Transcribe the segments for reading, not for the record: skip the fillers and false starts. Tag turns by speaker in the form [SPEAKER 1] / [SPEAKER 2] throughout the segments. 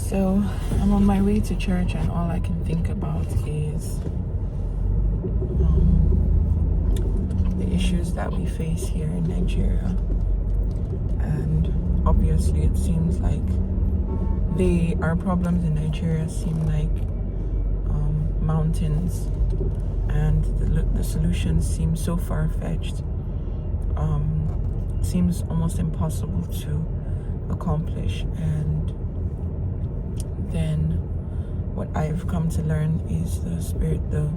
[SPEAKER 1] So I'm on my way to church, and all I can think about is the issues that we face here in Nigeria. And obviously it seems like our problems in Nigeria seem like mountains, and the solutions seem so far-fetched. Seems almost impossible to accomplish. And then what I've come to learn is the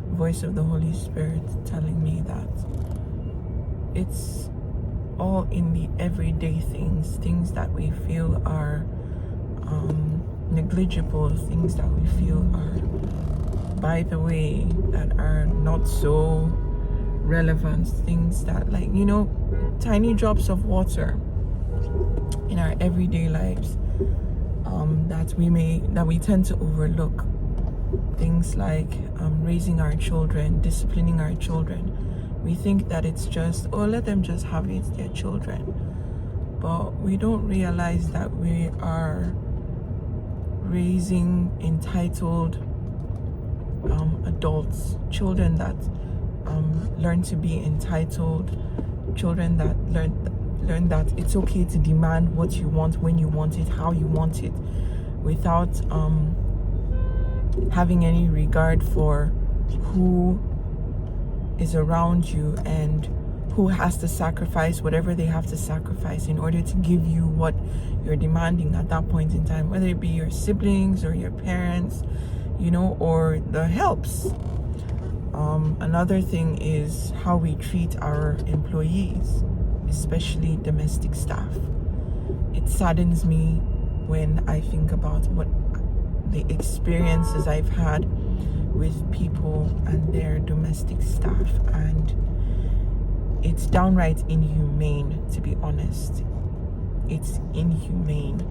[SPEAKER 1] voice of the Holy Spirit telling me that it's all in the everyday things that we feel are negligible, things that we feel are by the way, that are not so relevant, things that, like, tiny drops of water in our everyday lives, that we tend to overlook. Things like raising our children, disciplining our children. We think that it's just, let them just have it, their children. But we don't realize that we are raising entitled adults, children that learn to be entitled, children that learn that it's okay to demand what you want, when you want it, how you want it, without having any regard for who is around you and who has to sacrifice whatever they have to sacrifice in order to give you what you're demanding at that point in time, whether it be your siblings or your parents, or the helps. Another thing is how we treat our employees, especially domestic staff. It saddens me when I think about what the experiences I've had with people and their domestic staff, and it's downright inhumane, to be honest. It's inhumane,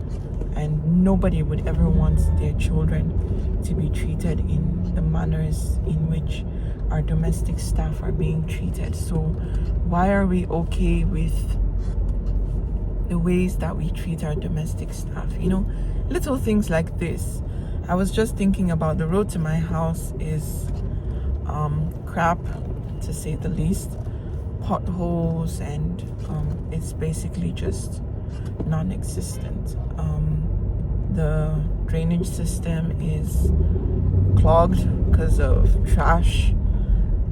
[SPEAKER 1] and nobody would ever want their children to be treated in the manners in which our domestic staff are being treated. So why are we okay with the ways that we treat our domestic staff? Little things like this. I was just thinking about the road to my house is crap, to say the least. Potholes, and it's basically just non-existent. The drainage system is clogged because of trash.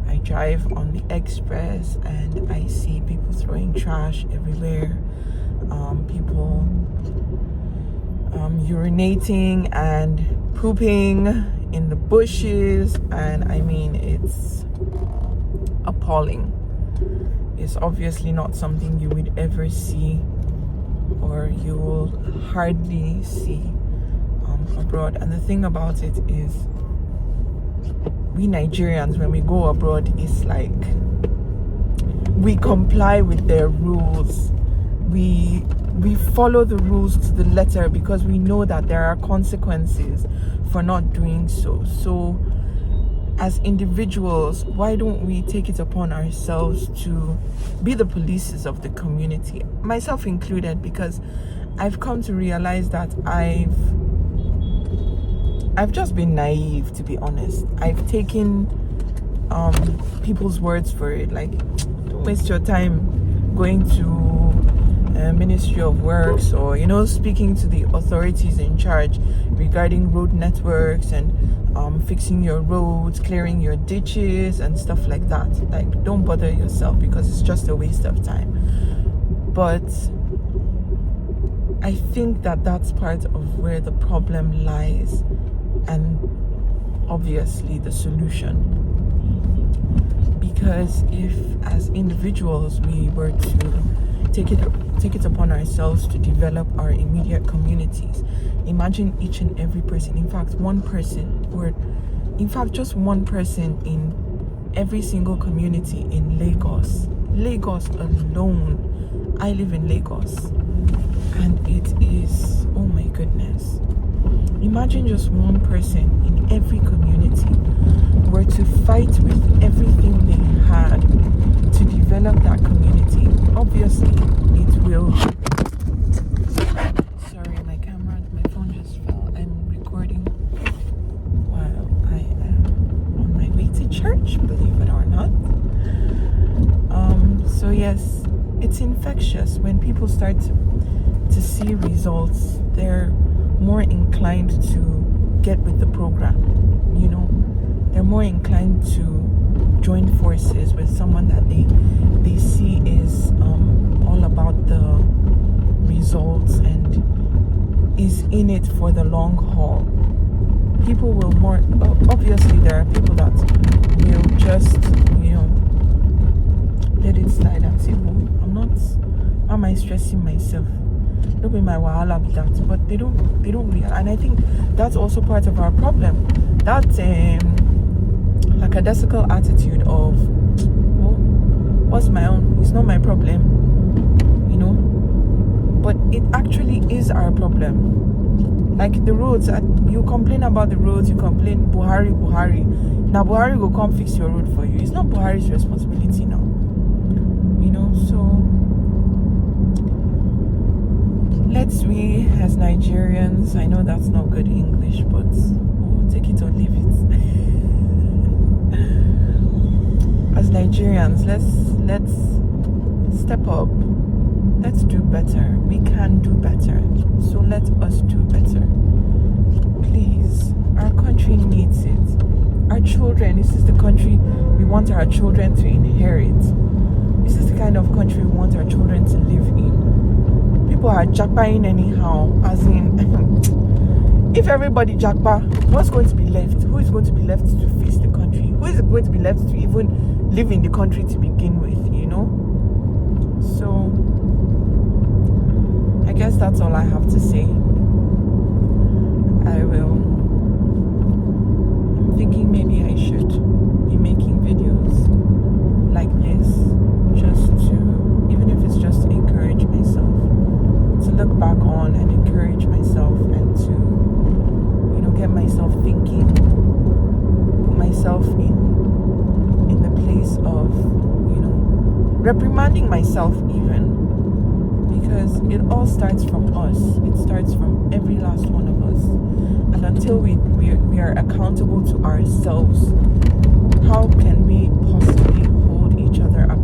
[SPEAKER 1] I drive on the express and I see people throwing trash everywhere. People urinating and pooping in the bushes, and I mean, it's appalling. It's obviously not something you would ever see, or you will hardly see abroad. And the thing about it is, we Nigerians, when we go abroad, it's like we comply with their rules. We follow the rules to the letter because we know that there are consequences for not doing so. So as individuals, why don't we take it upon ourselves to be the polices of the community, myself included? Because I've come to realize that I've just been naive, to be honest. I've taken people's words for it. Like, don't waste your time going to Ministry of Works, or speaking to the authorities in charge regarding road networks and fixing your roads, clearing your ditches and stuff like that. Like, don't bother yourself, because it's just a waste of time. But I think that that's part of where the problem lies, and obviously the solution. Because if as individuals we were to take it upon ourselves to develop our immediate communities, imagine each and every person, in fact one person, or in fact just one person in every single community in Lagos alone. I live in Lagos, and it is, oh my goodness, imagine just one person in every community were to fight with everything they had to develop that community. Obviously it will, sorry, my phone just fell. it's infectious. When people start to see results, they're more inclined to get with the program. You know, they're more inclined to join forces with someone that they see is all about the results and is in it for the long haul. People will more, obviously there are people that will just, let it slide and say, why am I stressing myself? Don't be my wahala be that. But they don't realize, and I think that's also part of our problem. That lackadaisical attitude of, what's my own? It's not my problem, but it actually is our problem. Like the roads, you complain about the roads, you complain Buhari. Now Buhari will come fix your road for you. It's not Buhari's responsibility now. So we as Nigerians, I know that's not good English, but take it or leave it. As Nigerians, let's step up. Let's do better. We can do better. So let us do better. Please. Our country needs it. Our children, this is the country we want our children to inherit. This is the kind of country we want our children to live in. People are jackpahing anyhow, as in, if everybody jackpah, what's going to be left? Who is going to be left to face the country? Who is going to be left to even live in the country to begin with, So, I guess that's all I have to say. I'm thinking maybe I should be making videos like this, just to, even if it's just to encourage myself, to look back on and encourage myself, and to, get myself thinking, put myself in the place of, reprimanding myself even. Because it all starts from us. It starts from every last one of us. And until we are accountable to ourselves, how can we possibly hold each other accountable?